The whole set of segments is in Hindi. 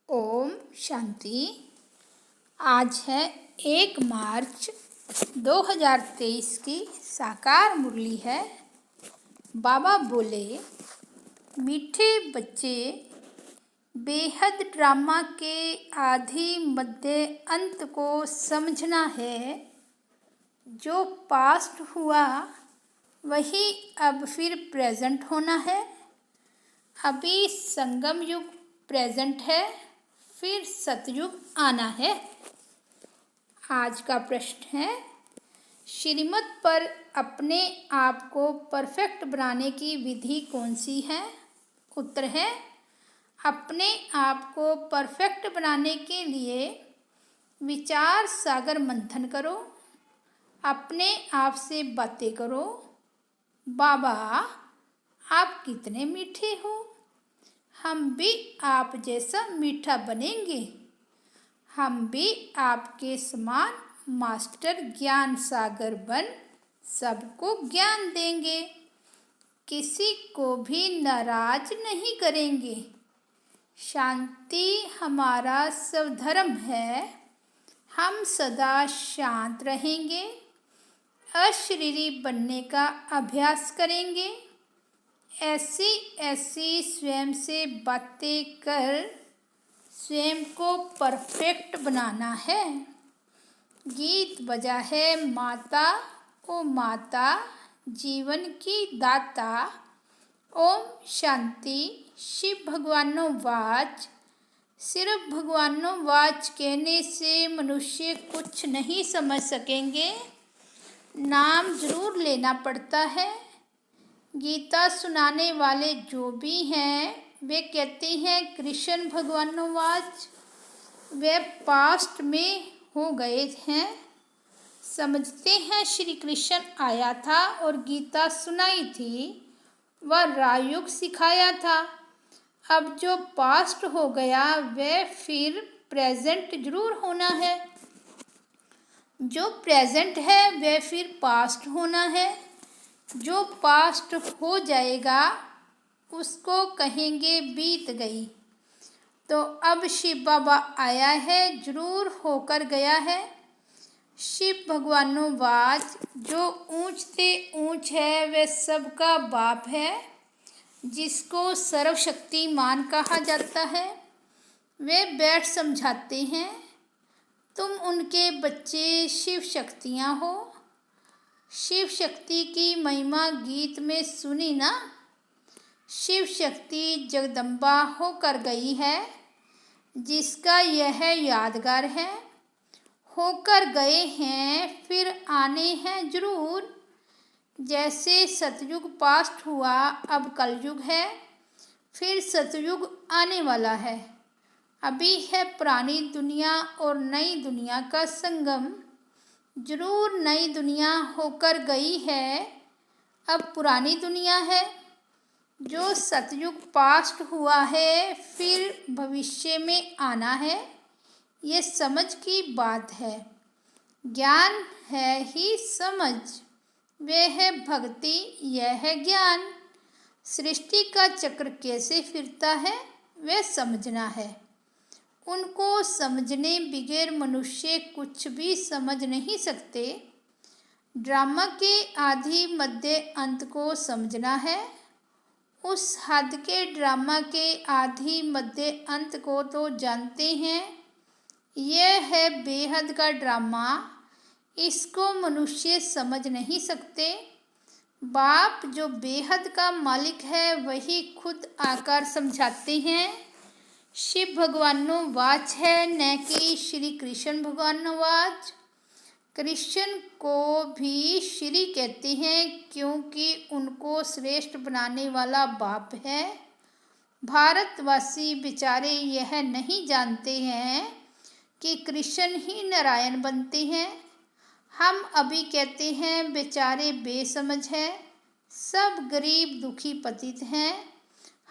ओम शांति। आज है 1 मार्च 2023 की साकार मुरली है। बाबा बोले, मीठे बच्चे, बेहद ड्रामा के आदि मध्य अंत को समझना है। जो पास्ट हुआ वही अब फिर प्रेजेंट होना है। अभी संगम युग प्रेजेंट है, फिर सतयुग आना है। आज का प्रश्न है, श्रीमत पर अपने आप को परफेक्ट बनाने की विधि कौन सी है? उत्तर है, अपने आप को परफेक्ट बनाने के लिए विचार सागर मंथन करो, अपने आप से बातें करो। बाबा, आप कितने मीठे हो, हम भी आप जैसा मीठा बनेंगे। हम भी आपके समान मास्टर ज्ञान सागर बन सबको ज्ञान देंगे। किसी को भी नाराज नहीं करेंगे। शांति हमारा स्वधर्म है। हम सदा शांत रहेंगे। अशरीरी बनने का अभ्यास करेंगे। ऐसी स्वयं से बातें कर स्वयं को परफेक्ट बनाना है। गीत बजा है माता ओ माता, जीवन की दाता। ओम शांति। शिव भगवानों वाच। सिर्फ भगवानों वाच कहने से मनुष्य कुछ नहीं समझ सकेंगे। नाम जरूर लेना पड़ता है। गीता सुनाने वाले जो भी हैं वे कहते हैं कृष्ण भगवानों वाच। वे पास्ट में हो गए हैं। समझते हैं श्री कृष्ण आया था और गीता सुनाई थी, वह रायुग सिखाया था। अब जो पास्ट हो गया वह फिर प्रेजेंट जरूर होना है। जो प्रेजेंट है वह फिर पास्ट होना है। जो पास्ट हो जाएगा उसको कहेंगे बीत गई। तो अब शिव बाबा आया है, जरूर होकर गया है। शिव भगवानों वाच, जो ऊंच से ऊंच है वह सबका बाप है, जिसको सर्वशक्तिमान कहा जाता है। वे बैठ समझाते हैं, तुम उनके बच्चे शिव शक्तियाँ हो। शिव शक्ति की महिमा गीत में सुनी ना। शिव शक्ति जगदम्बा होकर गई है, जिसका यह यादगार है। होकर गए हैं फिर आने हैं जरूर। जैसे सतयुग पास्ट हुआ, अब कलयुग है, फिर सतयुग आने वाला है। अभी है पुरानी दुनिया और नई दुनिया का संगम। जरूर नई दुनिया होकर गई है, अब पुरानी दुनिया है। जो सतयुग पास्ट हुआ है फिर भविष्य में आना है, ये समझ की बात है। ज्ञान है ही समझ, वह है भक्ति, यह है ज्ञान। सृष्टि का चक्र कैसे फिरता है वह समझना है। उनको समझने बगैर मनुष्य कुछ भी समझ नहीं सकते। ड्रामा के आदि मध्य अंत को समझना है। उस हद के ड्रामा के आदि मध्य अंत को तो जानते हैं। यह है बेहद का ड्रामा, इसको मनुष्य समझ नहीं सकते। बाप जो बेहद का मालिक है वही खुद आकर समझाते हैं। शिव भगवानों वाच है, न कि श्री कृष्ण भगवानों वाच। कृष्ण को भी श्री कहते हैं क्योंकि उनको श्रेष्ठ बनाने वाला बाप है। भारतवासी बेचारे यह नहीं जानते हैं कि कृष्ण ही नारायण बनते हैं। हम अभी कहते हैं बेचारे बेसमझ हैं, सब गरीब दुखी पतित हैं।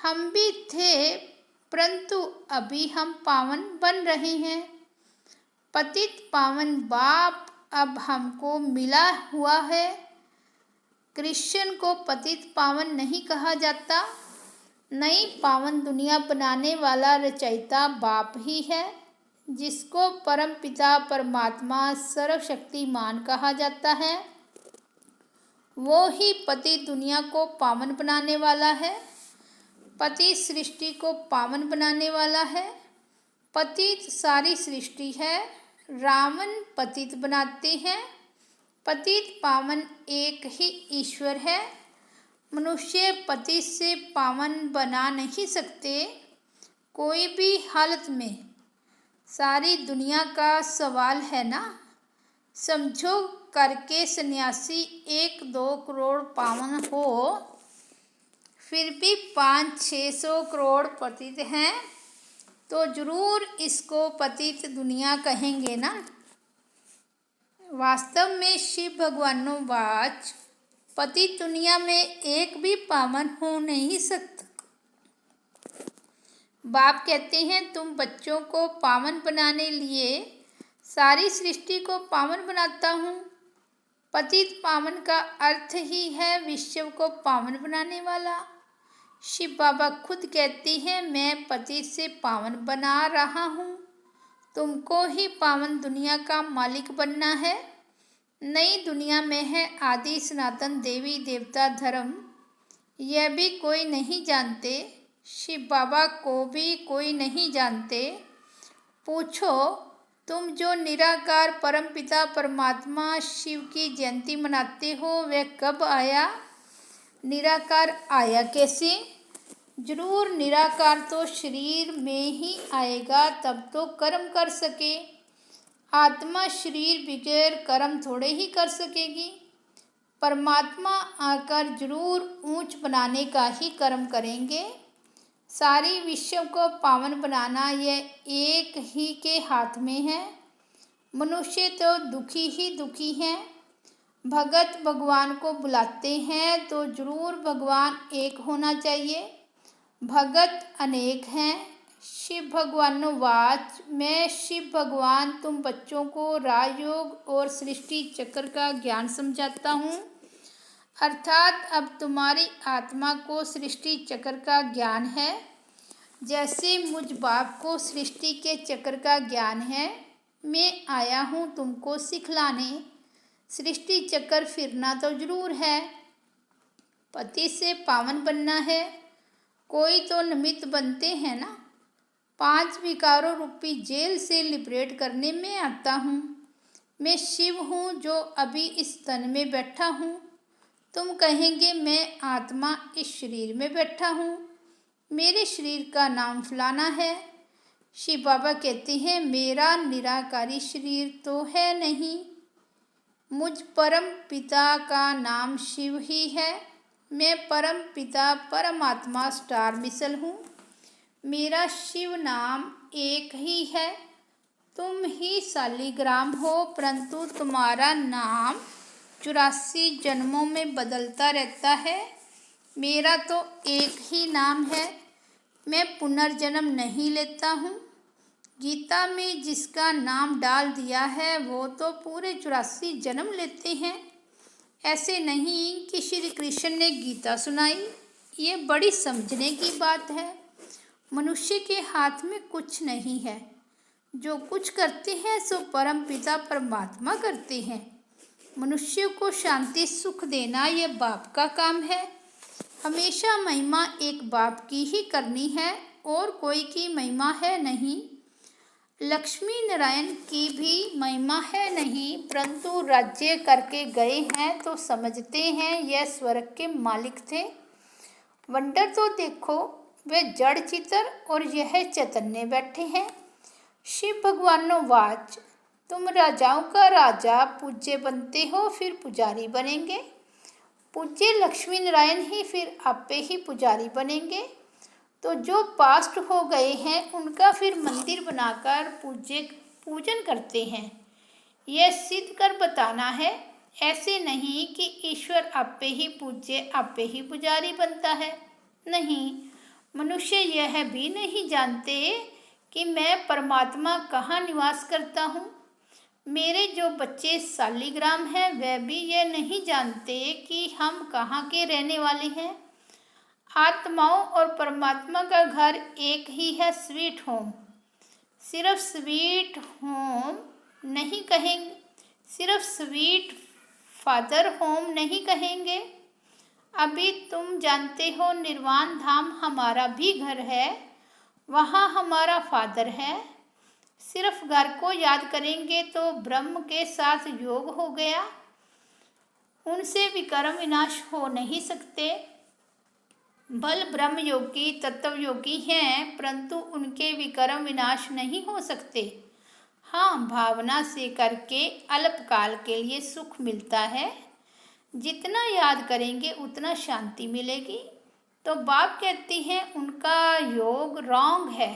हम भी थे, परंतु अभी हम पावन बन रहे हैं। पतित पावन बाप अब हमको मिला हुआ है। कृष्ण को पतित पावन नहीं कहा जाता। नई पावन दुनिया बनाने वाला रचयिता बाप ही है, जिसको परमपिता परमात्मा सर्वशक्तिमान कहा जाता है। वो ही पति दुनिया को पावन बनाने वाला है। पति सृष्टि को पावन बनाने वाला है। पतित सारी सृष्टि है, रावण पतित बनाते हैं। पतित पावन एक ही ईश्वर है। मनुष्य पति से पावन बना नहीं सकते कोई भी हालत में। सारी दुनिया का सवाल है ना। समझो करके सन्यासी 1-2 करोड़ पावन हो, फिर भी 500-600 करोड़ पतित हैं, तो जरूर इसको पतित दुनिया कहेंगे ना। वास्तव में शिव भगवानो वाच पतित दुनिया में एक भी पावन हो नहीं सकता। बाप कहते हैं तुम बच्चों को पावन बनाने लिए सारी सृष्टि को पावन बनाता हूँ। पतित पावन का अर्थ ही है विश्व को पावन बनाने वाला। शिव बाबा खुद कहती हैं मैं पतित से पावन बना रहा हूँ। तुमको ही पावन दुनिया का मालिक बनना है। नई दुनिया में है आदि सनातन देवी देवता धर्म, यह भी कोई नहीं जानते। शिव बाबा को भी कोई नहीं जानते। पूछो तुम जो निराकार परमपिता परमात्मा शिव की जयंती मनाते हो वह कब आया? निराकार आया कैसे? जरूर निराकार तो शरीर में ही आएगा, तब तो कर्म कर सके। आत्मा शरीर बगैर कर्म थोड़े ही कर सकेगी। परमात्मा आकर जरूर ऊंच बनाने का ही कर्म करेंगे। सारी विश्व को पावन बनाना यह एक ही के हाथ में है। मनुष्य तो दुखी ही दुखी हैं। भगत भगवान को बुलाते हैं तो जरूर भगवान एक होना चाहिए। भगत अनेक हैं। शिव भगवानो वाच मैं शिव भगवान तुम बच्चों को राजयोग और सृष्टि चक्र का ज्ञान समझाता हूँ। अर्थात अब तुम्हारी आत्मा को सृष्टि चक्र का ज्ञान है। जैसे मुझ बाप को सृष्टि के चक्र का ज्ञान है, मैं आया हूँ तुमको सिखलाने। सृष्टि चक्र फिरना तो जरूर है। पति से पावन बनना है। कोई तो निमित्त बनते हैं ना। 5 विकारों रूपी जेल से लिबरेट करने में आता हूँ। मैं शिव हूँ जो अभी इस तन में बैठा हूँ। तुम कहेंगे मैं आत्मा इस शरीर में बैठा हूँ, मेरे शरीर का नाम फलाना है। शिव बाबा कहते हैं मेरा निराकारी शरीर तो है नहीं। मुझ परम पिता का नाम शिव ही है। मैं परम पिता परमात्मा स्टार मिसल हूँ। मेरा शिव नाम एक ही है। तुम ही शालिग्राम हो, परंतु तुम्हारा नाम 84 जन्मों में बदलता रहता है। मेरा तो एक ही नाम है। मैं पुनर्जन्म नहीं लेता हूँ। गीता में जिसका नाम डाल दिया है वो तो पूरे 84 जन्म लेते हैं। ऐसे नहीं कि श्री कृष्ण ने गीता सुनाई। ये बड़ी समझने की बात है। मनुष्य के हाथ में कुछ नहीं है। जो कुछ करते हैं सो परम पिता परमात्मा करते हैं। मनुष्य को शांति सुख देना यह बाप का काम है। हमेशा महिमा एक बाप की ही करनी है और कोई की महिमा है नहीं। लक्ष्मी नारायण की भी महिमा है नहीं, परंतु राज्य करके गए हैं तो समझते हैं यह स्वर्ग के मालिक थे। वंडर तो देखो, वे जड़ चितर और यह चैतन्य बैठे हैं। शिव भगवानो वाच तुम राजाओं का राजा पूज्य बनते हो, फिर पुजारी बनेंगे। पूज्य लक्ष्मी नारायण ही फिर आपे ही पुजारी बनेंगे। तो जो पास्ट हो गए हैं उनका फिर मंदिर बनाकर पूजन करते हैं। यह सिद्ध कर बताना है। ऐसे नहीं कि ईश्वर आपे ही पूज्य आपे ही पुजारी बनता है। नहीं, मनुष्य यह भी नहीं जानते कि मैं परमात्मा कहाँ निवास करता हूँ। मेरे जो बच्चे शालिग्राम हैं वह भी यह नहीं जानते कि हम कहाँ के रहने वाले हैं। आत्माओं और परमात्मा का घर एक ही है, स्वीट होम। सिर्फ स्वीट होम नहीं कहेंगे, सिर्फ स्वीट फादर होम नहीं कहेंगे। अभी तुम जानते हो निर्वाण धाम हमारा भी घर है, वहाँ हमारा फादर है। सिर्फ घर को याद करेंगे तो ब्रह्म के साथ योग हो गया। उनसे विकर्म विनाश हो नहीं सकते। बल ब्रह्म योगी तत्व योगी हैं, परंतु उनके विकर्म विनाश नहीं हो सकते। हाँ, भावना से करके अल्पकाल के लिए सुख मिलता है। जितना याद करेंगे उतना शांति मिलेगी। तो बाप कहती हैं उनका योग रॉन्ग है,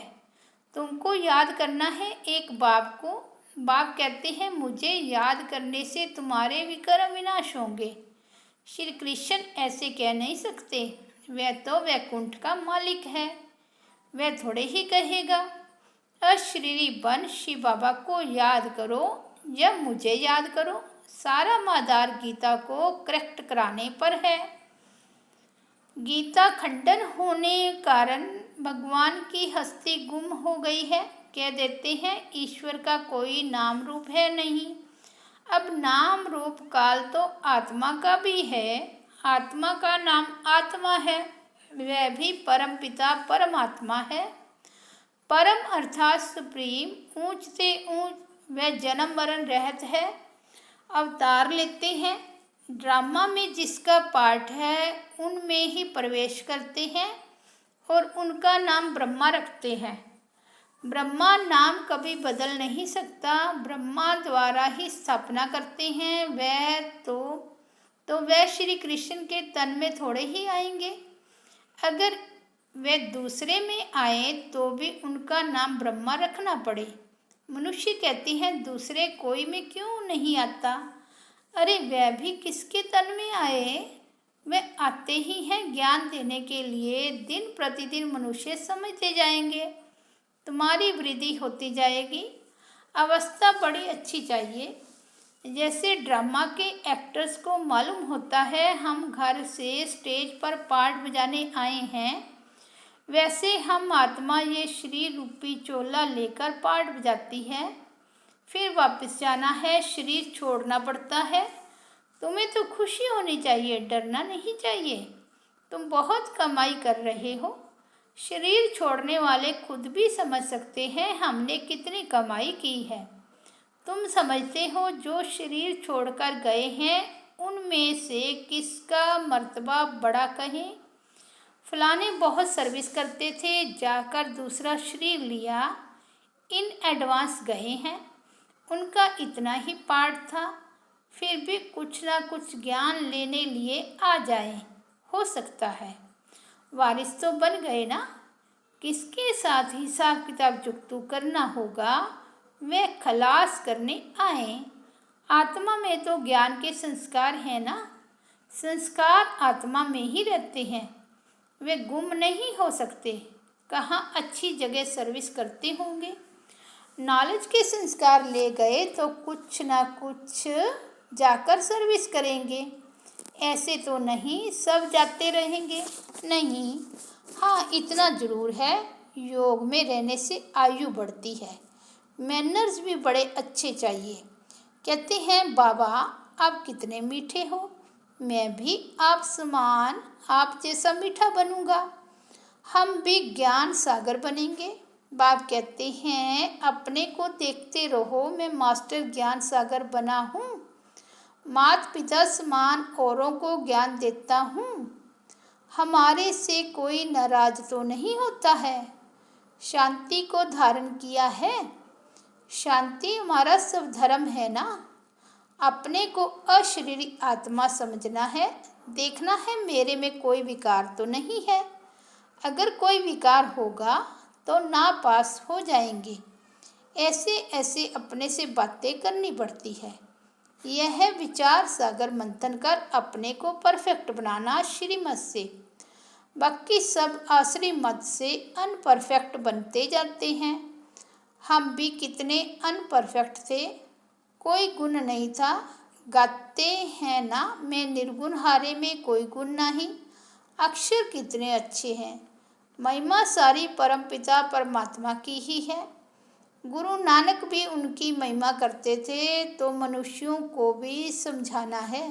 तुमको याद करना है एक बाप को। बाप कहते हैं मुझे याद करने से तुम्हारे विकर्म विनाश होंगे। श्री कृष्ण ऐसे कह नहीं सकते, वह तो वैकुंठ का मालिक है, वह थोड़े ही कहेगा अशरीरी बन शिव बाबा को याद करो या मुझे याद करो। सारा मादार गीता को करेक्ट कराने पर है। गीता खंडन होने कारण भगवान की हस्ती गुम हो गई है। कह देते हैं ईश्वर का कोई नाम रूप है नहीं। अब नाम रूप काल तो आत्मा का भी है। आत्मा का नाम आत्मा है, वह भी परम पिता परमात्मा है। परम अर्थात सुप्रीम, ऊंच से ऊंच, वह जन्म मरण रहत है। अवतार लेते हैं, ड्रामा में जिसका पार्ट है उनमें ही प्रवेश करते हैं और उनका नाम ब्रह्मा रखते हैं। ब्रह्मा नाम कभी बदल नहीं सकता, ब्रह्मा द्वारा ही स्थापना करते हैं। वह तो वह श्री कृष्ण के तन में थोड़े ही आएंगे। अगर वे दूसरे में आए तो भी उनका नाम ब्रह्मा रखना पड़े। मनुष्य कहती हैं दूसरे कोई में क्यों नहीं आता। अरे वह भी किसके तन में आए, वे आते ही हैं ज्ञान देने के लिए। दिन प्रतिदिन मनुष्य समझते जाएंगे, तुम्हारी वृद्धि होती जाएगी। अवस्था बड़ी अच्छी चाहिए। जैसे ड्रामा के एक्टर्स को मालूम होता है हम घर से स्टेज पर पार्ट बजाने आए हैं, वैसे हम आत्मा ये शरीर रूपी चोला लेकर पार्ट बजाती है। फिर वापस जाना है, शरीर छोड़ना पड़ता है। तुम्हें तो खुशी होनी चाहिए, डरना नहीं चाहिए। तुम बहुत कमाई कर रहे हो। शरीर छोड़ने वाले खुद भी समझ सकते हैं हमने कितनी कमाई की है। तुम समझते हो जो शरीर छोड़कर गए हैं उनमें से किसका मर्तबा बड़ा कहें। फलाने बहुत सर्विस करते थे, जाकर दूसरा शरीर लिया, इन एडवांस गए हैं, उनका इतना ही पार्ट था। फिर भी कुछ ना कुछ ज्ञान लेने लिए आ जाए, हो सकता है। वारिस तो बन गए ना। किसके साथ हिसाब किताब जुगतू करना होगा, वे खलास करने आए। आत्मा में तो ज्ञान के संस्कार हैं ना, संस्कार आत्मा में ही रहते हैं, वे गुम नहीं हो सकते। कहाँ अच्छी जगह सर्विस करते होंगे। नॉलेज के संस्कार ले गए तो कुछ ना कुछ जाकर सर्विस करेंगे। ऐसे तो नहीं सब जाते रहेंगे, नहीं। हाँ, इतना जरूर है, योग में रहने से आयु बढ़ती है। मैनर्स भी बड़े अच्छे चाहिए। कहते हैं बाबा आप कितने मीठे हो, मैं भी आप समान आप जैसा मीठा बनूंगा, हम भी ज्ञान सागर बनेंगे। बाप कहते हैं अपने को देखते रहो, मैं मास्टर ज्ञान सागर बना हूँ। माता पिता समान औरों को ज्ञान देता हूँ। हमारे से कोई नाराज तो नहीं होता है। शांति को धारण किया है, शांति हमारा सब धर्म है ना। अपने को अशरीरी आत्मा समझना है, देखना है मेरे में कोई विकार तो नहीं है। अगर कोई विकार होगा तो नापास हो जाएंगे। ऐसे ऐसे अपने से बातें करनी पड़ती है। यह विचार सागर मंथन कर अपने को परफेक्ट बनाना श्रीमत से। बाकी सब आश्री मत से अनपरफेक्ट बनते जाते हैं। हम भी कितने अनपरफेक्ट थे, कोई गुण नहीं था। गाते हैं ना मैं निर्गुण हारे में कोई गुण नहीं। अक्षर कितने अच्छे हैं। महिमा सारी परमपिता परमात्मा की ही है। गुरु नानक भी उनकी महिमा करते थे, तो मनुष्यों को भी समझाना है।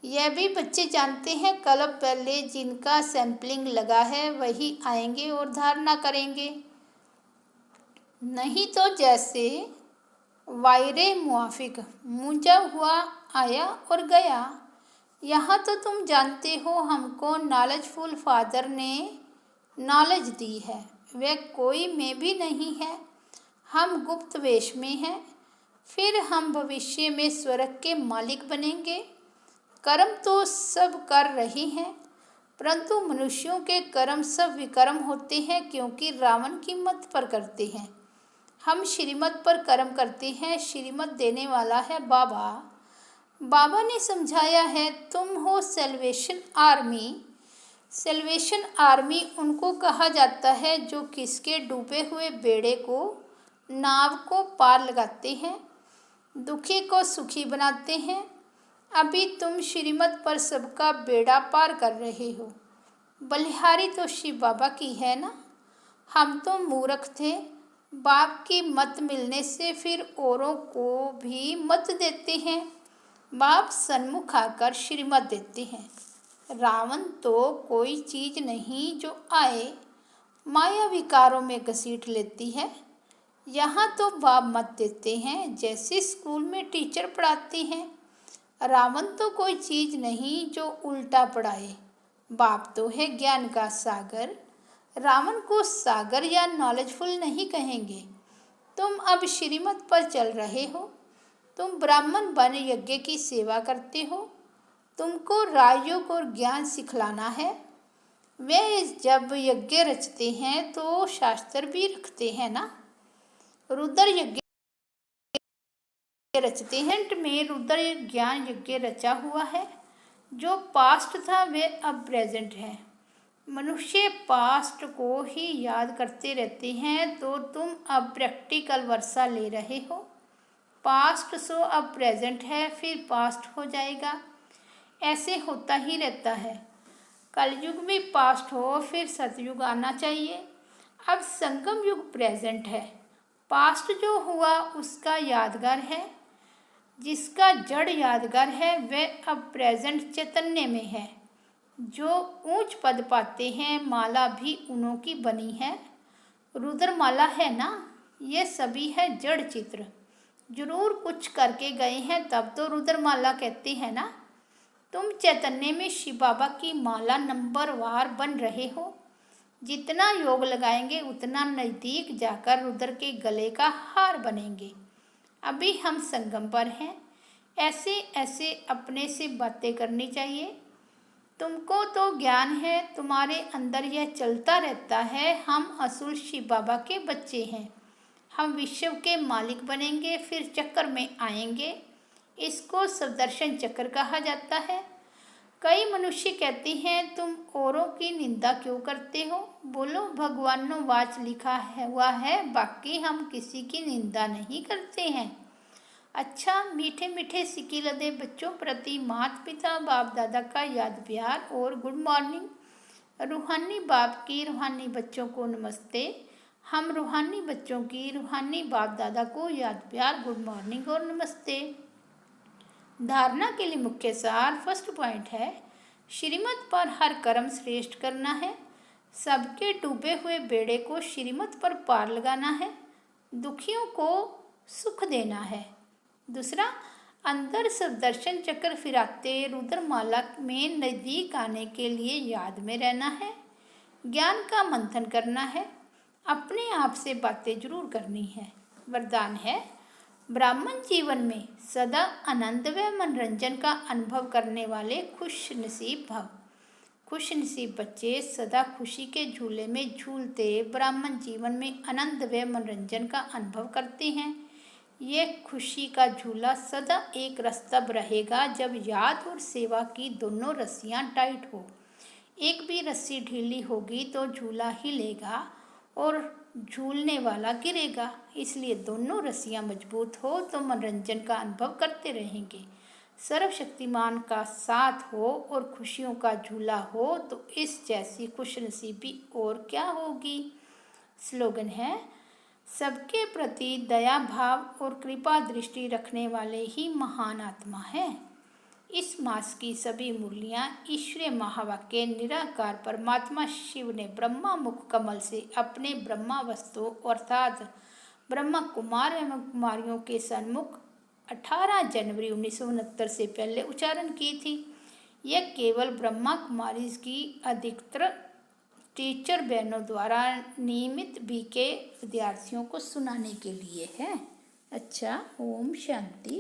यह भी बच्चे जानते हैं, कल पहले जिनका सैंपलिंग लगा है वही आएंगे और धारणा करेंगे। नहीं तो जैसे वायरे मुआफिक मूंझा हुआ आया और गया। यहाँ तो तुम जानते हो, हमको नॉलेजफुल फादर ने नॉलेज दी है। वह कोई में भी नहीं है, हम गुप्त वेश में हैं। फिर हम भविष्य में स्वर्ग के मालिक बनेंगे। कर्म तो सब कर रहे हैं, परंतु मनुष्यों के कर्म सब विकर्म होते हैं, क्योंकि रावण की मत पर करते हैं। हम श्रीमत पर कर्म करते हैं। श्रीमत देने वाला है बाबा। बाबा ने समझाया है, तुम हो सेल्वेशन आर्मी। सेल्वेशन आर्मी उनको कहा जाता है जो किसके डूबे हुए बेड़े को, नाव को पार लगाते हैं, दुखी को सुखी बनाते हैं। अभी तुम श्रीमत पर सबका बेड़ा पार कर रहे हो। बलिहारी तो शिव बाबा की है ना। हम तो मूर्ख थे। बाप की मत मिलने से फिर औरों को भी मत देते हैं। बाप सन्मुख आकर श्रीमत देते हैं। रावण तो कोई चीज़ नहीं जो आए माया विकारों में घसीट लेती है। यहाँ तो बाप मत देते हैं, जैसे स्कूल में टीचर पढ़ाते हैं। रावण तो कोई चीज़ नहीं जो उल्टा पढ़ाए। बाप तो है ज्ञान का सागर। रावण को सागर या नॉलेजफुल नहीं कहेंगे। तुम अब श्रीमत पर चल रहे हो। तुम ब्राह्मण बन यज्ञ की सेवा करते हो। तुमको राजयोग और ज्ञान सिखलाना है। वे जब यज्ञ रचते हैं तो शास्त्र भी रखते हैं ना। रुद्र यज्ञ रचते हैं, में रुद्र ज्ञान यज्ञ रचा हुआ है। जो पास्ट था वे अब प्रेजेंट है। मनुष्य पास्ट को ही याद करते रहते हैं, तो तुम अब प्रैक्टिकल वर्षा ले रहे हो। पास्ट सो अब प्रेजेंट है, फिर पास्ट हो जाएगा। ऐसे होता ही रहता है। कलयुग में पास्ट हो, फिर सतयुग आना चाहिए। अब संगम युग प्रेजेंट है। पास्ट जो हुआ उसका यादगार है। जिसका जड़ यादगार है वह अब प्रेजेंट चैतन्य में है। जो ऊंच पद पाते हैं, माला भी उन्हों की बनी है। रुद्र माला है ना। ये सभी है जड़ चित्र। जरूर कुछ करके गए हैं, तब तो रुद्र माला कहते हैं ना। तुम चैतन्य में शिव बाबा की माला नंबरवार बन रहे हो। जितना योग लगाएंगे उतना नज़दीक जाकर रुद्र के गले का हार बनेंगे। अभी हम संगम पर हैं। ऐसे ऐसे अपने से बातें करनी चाहिए। तुमको तो ज्ञान है, तुम्हारे अंदर यह चलता रहता है। हम असुर शिव बाबा के बच्चे हैं। हम विश्व के मालिक बनेंगे, फिर चक्कर में आएंगे। इसको सुदर्शन चक्र कहा जाता है। कई मनुष्य कहते हैं, तुम औरों की निंदा क्यों करते हो। बोलो, भगवानो वाच लिखा हुआ है, बाकी हम किसी की निंदा नहीं करते हैं। अच्छा, मीठे मीठे सिक्की लदे बच्चों प्रति माता पिता बाप दादा का याद प्यार और गुड मॉर्निंग। रूहानी बाप की रूहानी बच्चों को नमस्ते। हम रूहानी बच्चों की रूहानी बाप दादा को याद प्यार, गुड मॉर्निंग और नमस्ते। धारणा के लिए मुख्य सार फर्स्ट पॉइंट है, श्रीमत पर हर कर्म श्रेष्ठ करना है। सबके डूबे हुए बेड़े को श्रीमत पर पार लगाना है। दुखियों को सुख देना है। दूसरा, अंदर सुदर्शन चक्र फिराते रुद्रमाला में नज़दीक आने के लिए याद में रहना है। ज्ञान का मंथन करना है। अपने आप से बातें जरूर करनी है। वरदान है, ब्राह्मण जीवन में सदा आनंद व मनोरंजन का अनुभव करने वाले खुश नसीब भव। खुश नसीब बच्चे सदा खुशी के झूले में झूलते ब्राह्मण जीवन में आनंद व मनोरंजन का अनुभव करते हैं। ये खुशी का झूला सदा एक रस्तब रहेगा जब याद और सेवा की दोनों रस्सियाँ टाइट हो। एक भी रस्सी ढीली होगी तो झूला हिलेगा और झूलने वाला गिरेगा। इसलिए दोनों रस्सियाँ मजबूत हो तो मनोरंजन का अनुभव करते रहेंगे। सर्वशक्तिमान का साथ हो और खुशियों का झूला हो तो इस जैसी खुशनसीबी और क्या होगी। स्लोगन है, सबके प्रति दया भाव और कृपा दृष्टि रखने वाले ही महान आत्मा है। इस मास की सभी मुरलियाँ ईश्वरीय महावाक्य निराकार परमात्मा शिव ने ब्रह्मा मुख कमल से अपने ब्रह्मावस्थों अर्थात ब्रह्मा कुमार एवं कुमारियों के सन्मुख 18 जनवरी 1969 से पहले उच्चारण की थी। यह केवल ब्रह्मा कुमारी की अधिकतर टीचर बहनों द्वारा नियमित बीके विद्यार्थियों को सुनाने के लिए है। अच्छा, ओम शांति।